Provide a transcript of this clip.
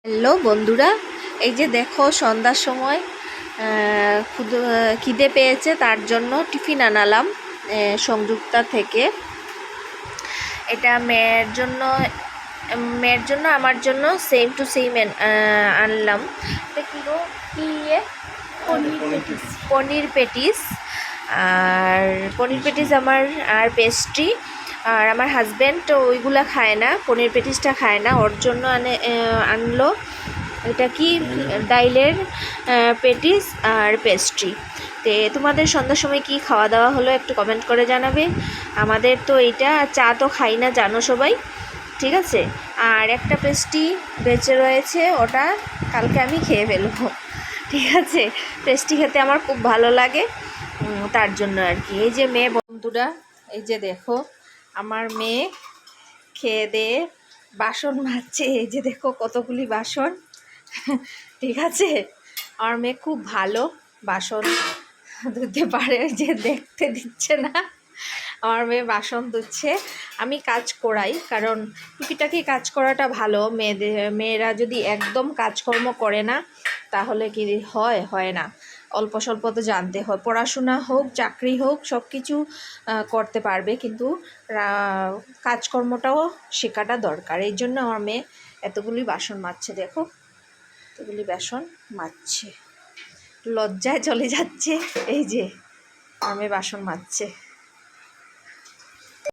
Hello বন্ধুরা, এই যে দেখো সন্ধ্যার সময় খিদে পেয়েছে, তার জন্য টিফিন আনালাম সংযুক্তা থেকে। এটা মেয়ের জন্য আমার জন্য সেম টু সেম আনলাম। এটা পনির পেটিস আমার, আর পেস্ট্রি। আর আমার হাজব্যান্ড তো ওইগুলা খায় না, পনির পেটিসটা খায় না, ওর জন্য আনলো এটা কি ডাইলের পেটিস আর পেস্ট্রি। তো তোমাদের সন্ধ্যার সময় কি খাওয়া দাওয়া হলো একটু কমেন্ট করে জানাবে। আমাদের তো এইটা, চা তো খাই না জানো সবাই, ঠিক আছে। আর একটা পেস্ট্রি বেঁচে রয়েছে, ওটা কালকে আমি খেয়ে ফেলবো, ঠিক আছে। পেস্ট্রি খেতে আমার খুব ভালো লাগে, তার জন্য আর কি। এই যে মেয়ে বন্ধুরা, এই যে দেখো আমার মেয়ে খেয়ে দিয়ে বাসন মাজছে। এই যে দেখো কতগুলি বাসন, ঠিক আছে। আমার মেয়ে খুব ভালো, বাসন ধুতে পারে, যে দেখতে দিচ্ছে না। আমার মেয়ে বাসন ধুচ্ছে, আমি কাজ করাই, কারণ টুকিটাকি কাজ করাটা ভালো। মেয়েরা যদি একদম কাজকর্ম করে না তাহলে কি হয় না। অল্প স্বল্প তো জানতে হয়, পড়াশোনা হোক চাকরি হোক সব কিছু করতে পারবে, কিন্তু কাজকর্মটাও শেখাটা দরকার। এই জন্য আমার মেয়ে এতগুলি বাসন মাজছে, দেখো এতগুলি বাসন মাজছে, লজ্জায় চলে যাচ্ছে। এই যে আমার মেয়ে বাসন মাজছে।